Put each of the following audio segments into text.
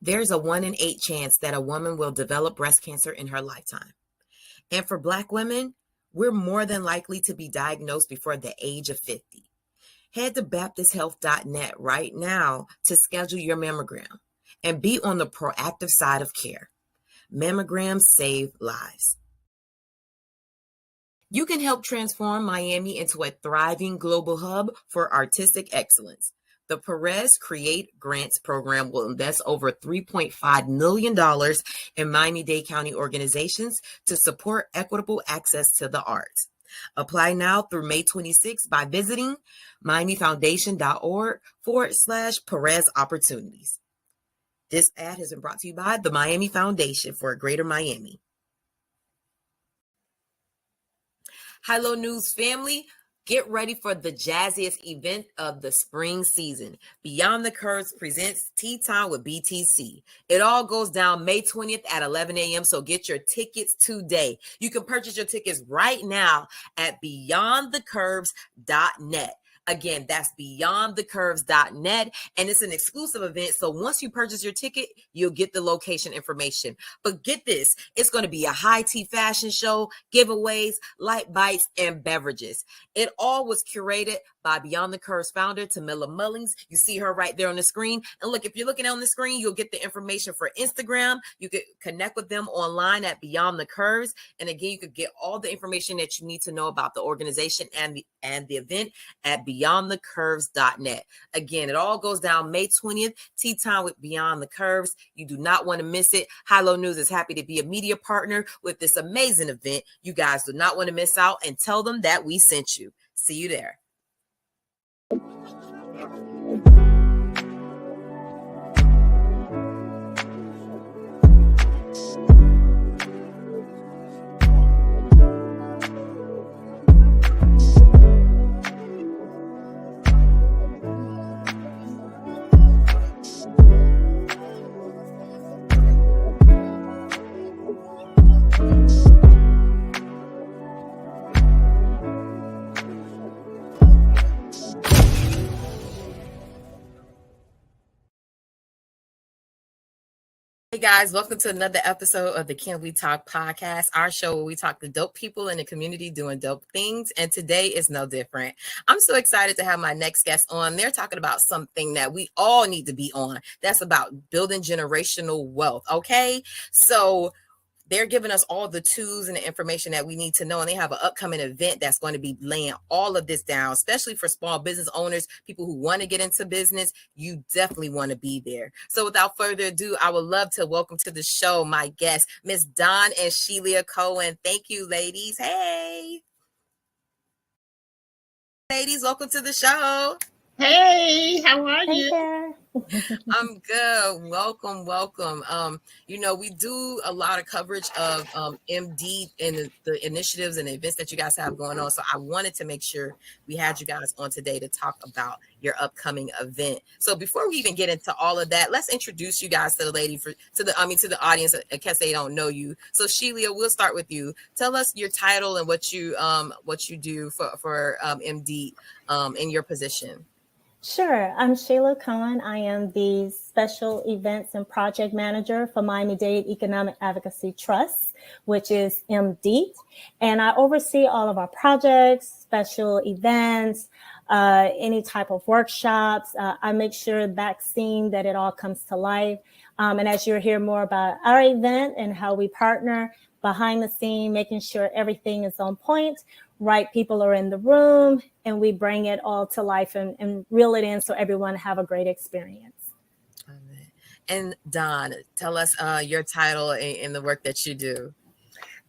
There's a 1 in 8 chance that a woman will develop breast cancer in her lifetime. And for Black women, we're more than likely to be diagnosed before the age of 50. Head to baptisthealth.net right now to schedule your mammogram and be on the proactive side of care. Mammograms save lives. You can help transform Miami into a thriving global hub for artistic excellence. The Perez Create Grants Program will invest over $3.5 million in Miami-Dade County organizations to support equitable access to the arts. Apply now through May 26 by visiting miamifoundation.org/Perez Opportunities. This ad has been brought to you by the Miami Foundation for Greater Miami. Hello, News family. Get ready for the jazziest event of the spring season. Beyond the Curves presents Tea Time with BTC. It all goes down May 20th at 11 a.m., so get your tickets today. You can purchase your tickets right now at beyondthecurves.net. Again, that's beyondthecurves.net, and it's an exclusive event. So once you purchase your ticket, you'll get the location information. But get this, it's going to be a high tea fashion show, giveaways, light bites, and beverages. It all was curated by Beyond the Curves founder, Tamila Millings. You see her right there on the screen. And look, if you're looking on the screen, you'll get the information for Instagram. You could connect with them online at Beyond the Curves. And again, you could get all the information that you need to know about the organization and the event at beyondthecurves.net. Again, it all goes down May 20th, Tea Time with Beyond the Curves. You do not want to miss it. Hilo News is happy to be a media partner with this amazing event. You guys do not want to miss out, and tell them that we sent you. See you there. Hey guys, welcome to another episode of the Can We Talk podcast, our show where we talk to dope people in the community doing dope things, and today is no different. I'm so excited to have my next guest on. They're talking about something that we all need to be on. That's about building generational wealth, okay? So they're giving us all the tools and the information that we need to know, and they have an upcoming event that's going to be laying all of this down, especially for small business owners, people who want to get into business. You definitely want to be there. So without further ado, I would love to welcome to the show my guests, Miss Dawn and Shelia Cohen. Thank you, ladies. Hey. Ladies, welcome to the show. Hey, how are you? I'm good. Welcome. We do a lot of coverage of MD and the initiatives and the events that you guys have going on. So I wanted to make sure we had you guys on today to talk about your upcoming event. So before we even get into all of that, let's introduce you guys to the the audience in case they don't know you. So Shelia, we'll start with you. Tell us your title and what you do for MD in your position. Sure. I'm Shelia Cohen. I am the Special Events and Project Manager for Miami-Dade Economic Advocacy Trust, which is MDEAT. And I oversee all of our projects, special events, any type of workshops. I make sure back scene that it all comes to life. And as you'll hear more about our event and how we partner behind the scene, making sure everything is on point, right people are in the room, and we bring it all to life and reel it in so everyone have a great experience. And Dawn, tell us your title and the work that you do.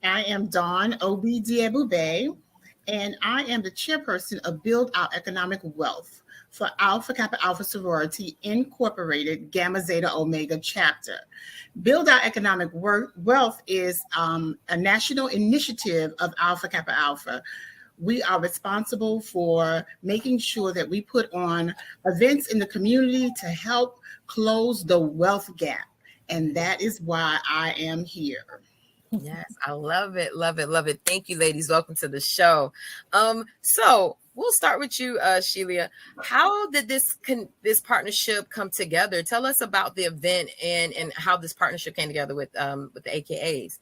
I am Dawn Obidiebube, and I am the chairperson of Build Our Economic Wealth for Alpha Kappa Alpha Sorority Incorporated Gamma Zeta Omega Chapter. Build Our Economic Wealth is a national initiative of Alpha Kappa Alpha. We are responsible for making sure that we put on events in the community to help close the wealth gap. And that is why I am here. Yes, I love it. Thank you, ladies. Welcome to the show. So we'll start with you, Shelia. How did this partnership come together? Tell us about the event and how this partnership came together with the AKAs.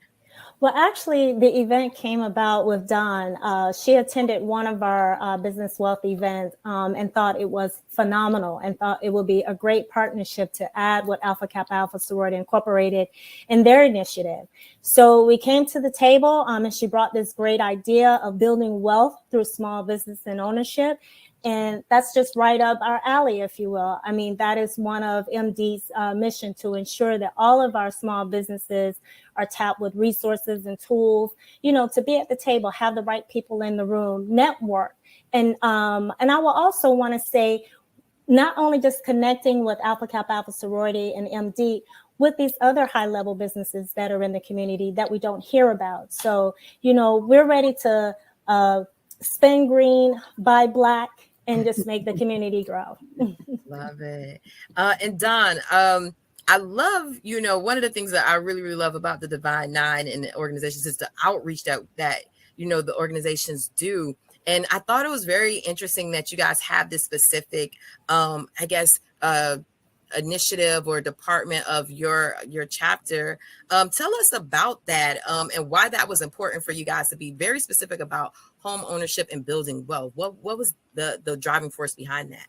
Well, actually, the event came about with Dawn. She attended one of our business wealth events and thought it was phenomenal and thought it would be a great partnership to add with Alpha Kappa Alpha Sorority Incorporated in their initiative. So we came to the table and she brought this great idea of building wealth through small business and ownership. And that's just right up our alley, if you will. I mean, that is one of MD's mission, to ensure that all of our small businesses are tapped with resources and tools, you know, to be at the table, have the right people in the room, network. And I will also want to say, not only just connecting with Alpha Kappa Alpha Sorority and MD, with these other high-level businesses that are in the community that we don't hear about. So, you know, we're ready to spend green, buy black, and just make the community grow. Love it. And Don, I love, you know, one of the things that I really, really love about the Divine Nine and the organizations is the outreach that you know, the organizations do. And I thought it was very interesting that you guys have this specific, I guess, initiative or department of your chapter. Tell us about that and why that was important for you guys to be very specific about home ownership and building wealth. What was the driving force behind that?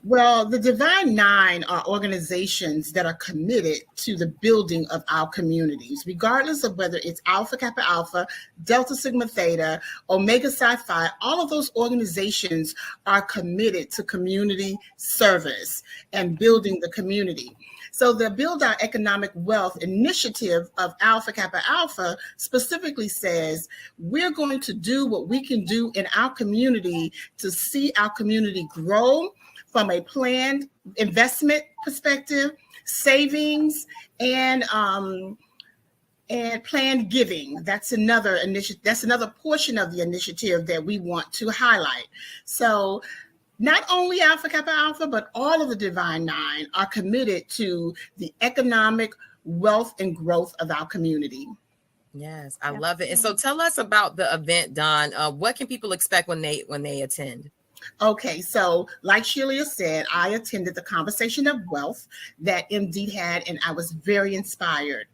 Well, the Divine Nine are organizations that are committed to the building of our communities, regardless of whether it's Alpha Kappa Alpha, Delta Sigma Theta, Omega Psi Phi. All of those organizations are committed to community service and building the community. So the Build Our Economic Wealth initiative of Alpha Kappa Alpha specifically says we're going to do what we can do in our community to see our community grow from a planned investment perspective, savings, and planned giving. That's another initiative. That's another portion of the initiative that we want to highlight. So not only Alpha Kappa Alpha, but all of the Divine Nine are committed to the economic wealth and growth of our community. Yes, I love it. And so tell us about the event, Don. What can people expect when they attend? Okay, so like Shelia said, I attended the Conversation of Wealth that MD had, and I was very inspired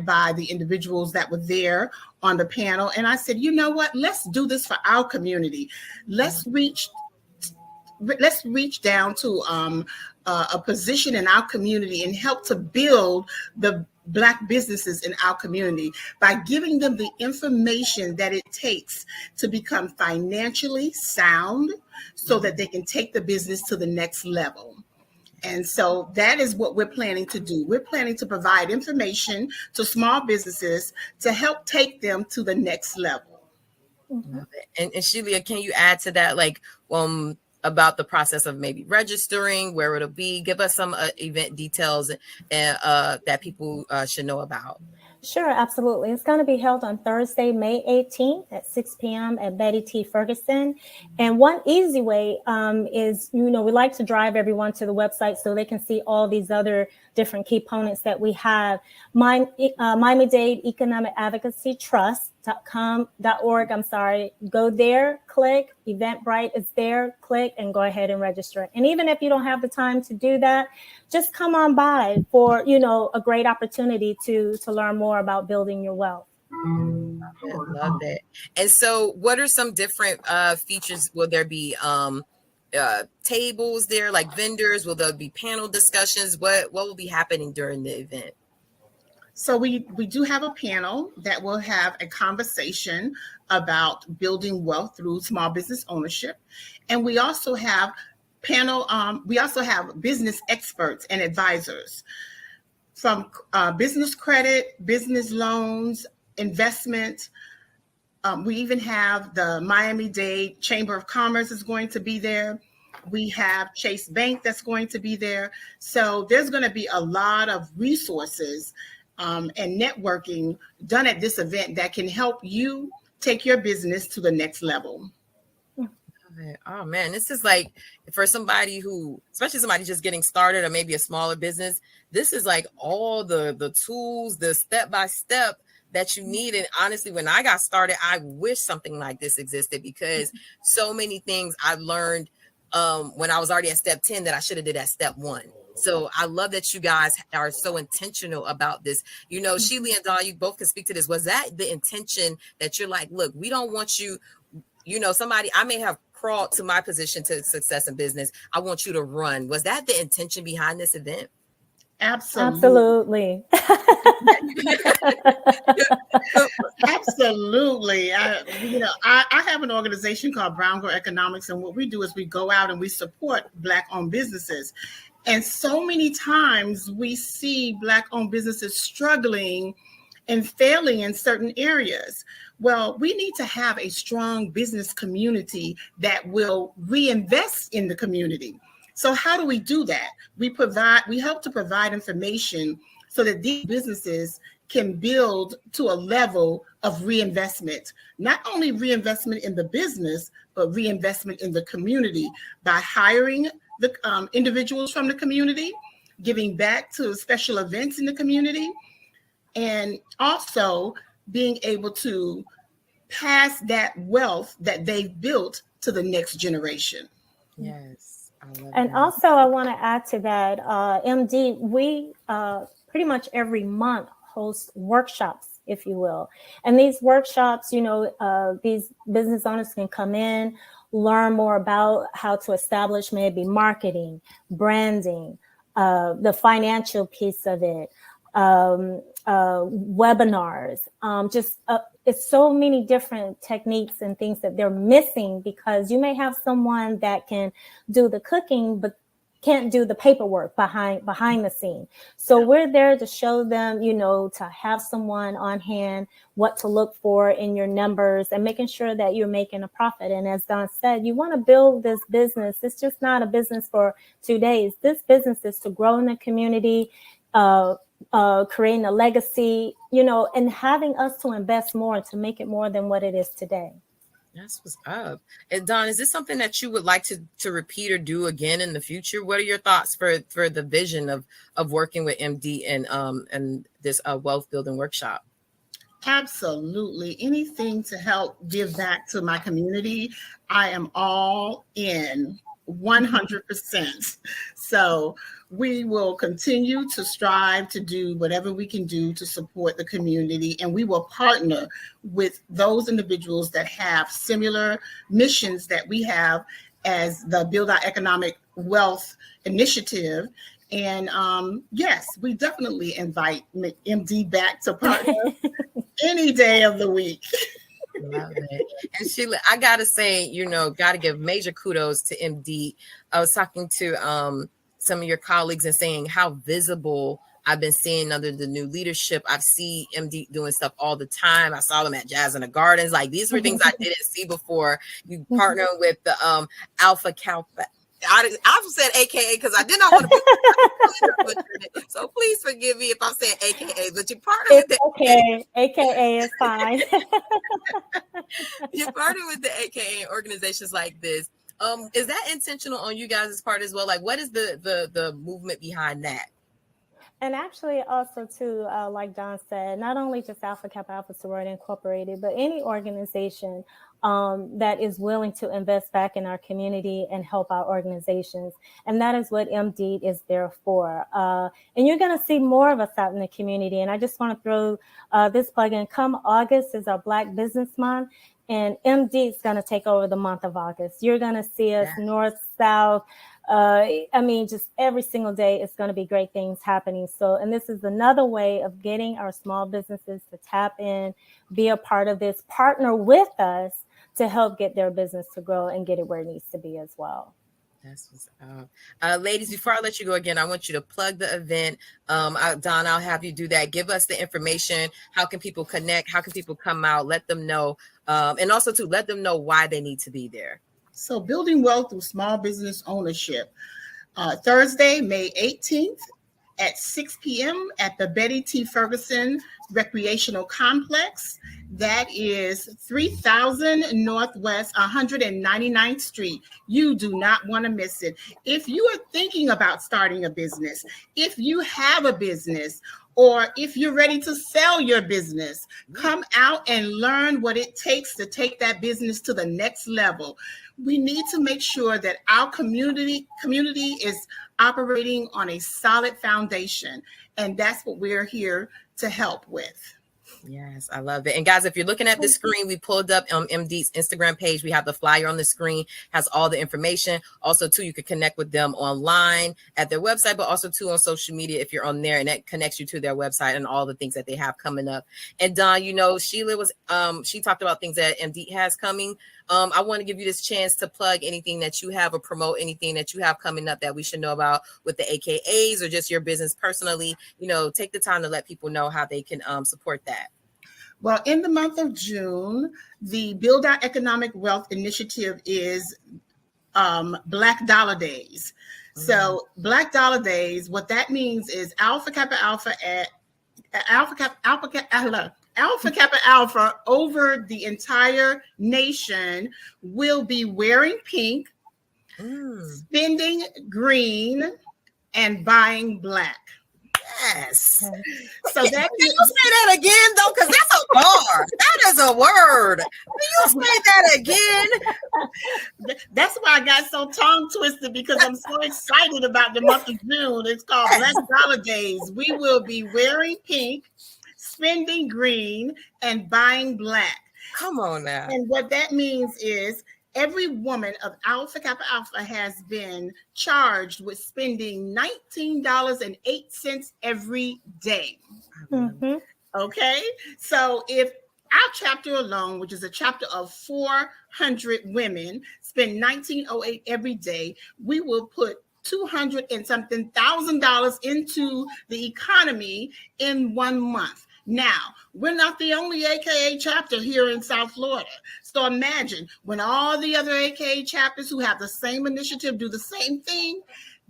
by the individuals that were there on the panel. And I said, you know what, let's do this for our community. Let's reach down to a position in our community and help to build the Black businesses in our community by giving them the information that it takes to become financially sound so that they can take the business to the next level. And so that is what we're planning to do. We're planning to provide information to small businesses to help take them to the next level. And Shelia, can you add to that, like, about the process of maybe registering, where it'll be? Give us some event details that people should know about. Sure, absolutely. It's going to be held on Thursday, May 18th at 6 p.m. at Betty T. Ferguson. And one easy way is, you know, we like to drive everyone to the website so they can see all these other different components that we have. Miami-Dade Economic Advocacy Trust. .org. Go there, click, Eventbrite is there, click, and go ahead and register. And even if you don't have the time to do that, just come on by for, you know, a great opportunity to learn more about building your wealth. I love it. And so what are some different features? Will there be tables there, like vendors? Will there be panel discussions? What will be happening during the event? So we do have a panel that will have a conversation about building wealth through small business ownership. And we also have business experts and advisors from business credit, business loans, investment. We even have the Miami-Dade Chamber of Commerce is going to be there. We have Chase Bank that's going to be there. So there's going to be a lot of resources and networking done at this event that can help you take your business to the next level. Oh man, this is like, for somebody who, especially somebody just getting started or maybe a smaller business, this is like all the tools, the step-by-step that you need. And honestly, when I got started, I wish something like this existed, because so many things I learned when I was already at step 10 that I should have did at step 1. So I love that you guys are so intentional about this. You know, Shelia and Dawn, you both can speak to this. Was that the intention that you're like, look, we don't want you, you know, somebody, I may have crawled to my position to success in business. I want you to run. Was that the intention behind this event? Absolutely. Absolutely. Absolutely. I have an organization called Brown Girl Economics, and what we do is we go out and we support Black-owned businesses. And so many times we see Black-owned businesses struggling and failing in certain areas. Well, we need to have a strong business community that will reinvest in the community. So how do we do that? We help to provide information so that these businesses can build to a level of reinvestment, not only reinvestment in the business, but reinvestment in the community by hiring the individuals from the community, giving back to special events in the community, and also being able to pass that wealth that they've built to the next generation. Yes. And also, I want to add to that, MD, we pretty much every month host workshops, if you will. And these workshops, you know, these business owners can come in, learn more about how to establish maybe marketing, branding, the financial piece of it, webinars, it's so many different techniques and things that they're missing, because you may have someone that can do the cooking, but can't do the paperwork behind the scene. So we're there to show them, you know, to have someone on hand, what to look for in your numbers, and making sure that you're making a profit. And as Don said, you want to build this business. It's just not a business for 2 days. This business is to grow in the community, creating a legacy, you know, and having us to invest more to make it more than what it is today. That's what's up. And Don, is this something that you would like to repeat or do again in the future? What are your thoughts for the vision of working with MD and this wealth building workshop? Absolutely. Anything to help give back to my community, I am all in 100%. So we will continue to strive to do whatever we can do to support the community, and we will partner with those individuals that have similar missions that we have as the Build Our Economic Wealth Initiative. And yes, we definitely invite MD back to partner any day of the week. Love it. And Sheila, I gotta say, you know, gotta give major kudos to MD. I was talking to some of your colleagues and saying how visible I've been seeing under the new leadership. I've seen MD doing stuff all the time. I saw them at Jazz in the Gardens. Like, these were things I didn't see before. You partner with the Alpha Kappa. I've said AKA because I did not want to be so please forgive me if I'm saying AKA, but you partner with the AKA is fine. You partner with the AKA organizations like this. Is that intentional on you guys' part as well? Like, what is the movement behind that? And actually also too, like Don said, not only just Alpha Kappa Alpha Sorority Incorporated, but any organization that is willing to invest back in our community and help our organizations. And that is what MDEAT is there for. And you're going to see more of us out in the community. And I just want to throw this plug in. Come August is our Black Business Month. And MD is going to take over the month of August. You're going to see us north, south. I mean, just every single day, it's going to be great things happening. So, and this is another way of getting our small businesses to tap in, be a part of this, partner with us to help get their business to grow and get it where it needs to be as well. That's what's up. Ladies, before I let you go again, I want you to plug the event. Don, I'll have you do that. Give us the information. How can people connect? How can people come out? Let them know. And also to let them know why they need to be there. So building wealth through small business ownership. Thursday, May 18th at 6 p.m. at the Betty T. Ferguson Recreational Complex. That is 3000 Northwest 199th Street. You do not want to miss it. If you are thinking about starting a business, if you have a business, or if you're ready to sell your business, come out and learn what it takes to take that business to the next level. We need to make sure that our community is operating on a solid foundation, and that's what we're here to help with. Yes, I love it. And guys, if you're looking at the screen, we pulled up MD's Instagram page. We have the flyer on the screen, has all the information. Also, too, you can connect with them online at their website, but also too on social media if you're on there, and that connects you to their website and all the things that they have coming up. And Don, you know, Sheila was she talked about things that MD has coming. I want to give you this chance to plug anything that you have or promote anything that you have coming up that we should know about with the AKAs or just your business personally. You know, take the time to let people know how they can support that. Well, in the month of June, the Build Our Economic Wealth Initiative is Black Dollar Days. So Black Dollar Days, what that means is Alpha Kappa Alpha over the entire nation will be wearing pink, spending green, and buying black. Yes. So that can you say that again though? Because that's a bar. That is a word. Can you say that again? That's why I got so tongue twisted, because I'm so excited about the month of June. It's called Black Dollar Days. We will be wearing pink, spending green, and buying black. Come on now. And what that means is every woman of Alpha Kappa Alpha has been charged with spending $19.08 every day. Mm-hmm. Okay, so if our chapter alone, which is a chapter of 400 women, spend $19.08 every day, we will put $200 and something thousand into the economy in 1 month. Now, we're not the only AKA chapter here in South Florida. So imagine when all the other AKA chapters who have the same initiative do the same thing,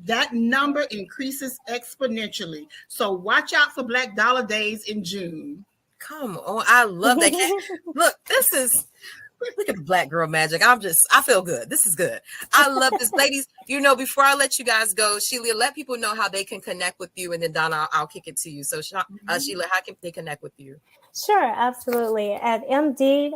that number increases exponentially. So watch out for Black Dollar Days in June. Come on. I love that. Look, look at the Black girl magic. I feel good. This is good. I love this. Ladies, you know, before I let you guys go, Sheila, let people know how they can connect with you. And then Donna, I'll kick it to you. So Sheila, how can they connect with you? Sure, absolutely. At MD,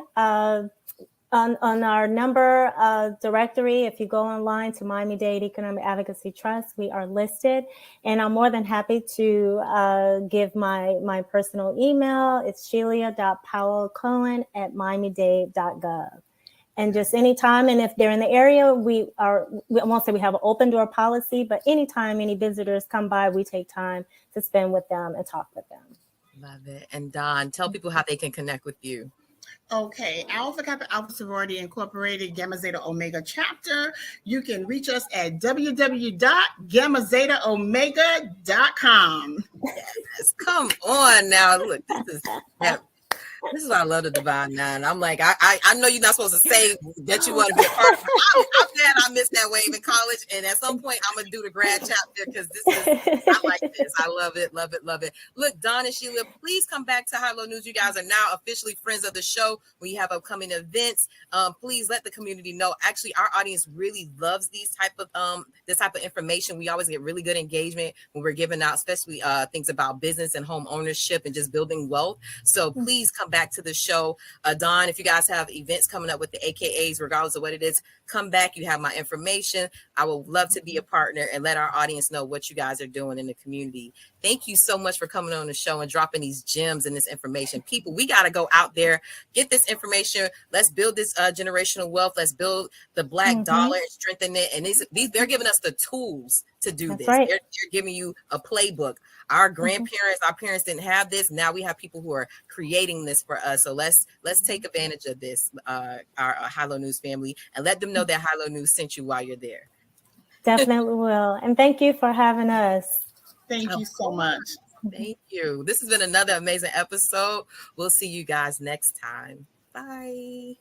on our number directory, if you go online to Miami-Dade Economic Advocacy Trust, we are listed. And I'm more than happy to give my personal email. It's shelia.powellcohen@miamidade.gov. And just anytime, and if they're in the area, we won't say we have an open door policy, but anytime any visitors come by, we take time to spend with them and talk with them. Love it. And Don, tell people how they can connect with you. Okay, Alpha Kappa Alpha Sorority Incorporated, Gamma Zeta Omega Chapter. You can reach us at www.gammazetaomega.com. Yes, come on now. Look, this is why I love the Divine Nine. I'm like, I know you're not supposed to say that you want to be a part of it. I'm glad I missed that wave in college. And at some point, I'm going to do the grad chapter because I like this. I love it, love it, love it. Look, Don and Sheila, please come back to High Low News. You guys are now officially friends of the show. When you have upcoming events, please let the community know. Actually, our audience really loves this type of information. We always get really good engagement when we're giving out, especially things about business and home ownership and just building wealth. So please come back to the show. Don, if you guys have events coming up with the AKAs, regardless of what it is, come back. You have my information. I would love to be a partner and let our audience know what you guys are doing in the community. Thank you so much for coming on the show and dropping these gems and this information. People, we got to go out there, get this information. Let's build this generational wealth. Let's build the Black dollar and strengthen it. And they're giving us the tools to do this. Right. They're giving you a playbook. Our grandparents, our parents didn't have this. Now we have people who are creating this for us. So let's take advantage of this, our High Low News family, and let them know that High Low News sent you while you're there. Definitely will. And thank you for having us. Thank you so much. Thank you. This has been another amazing episode. We'll see you guys next time. Bye.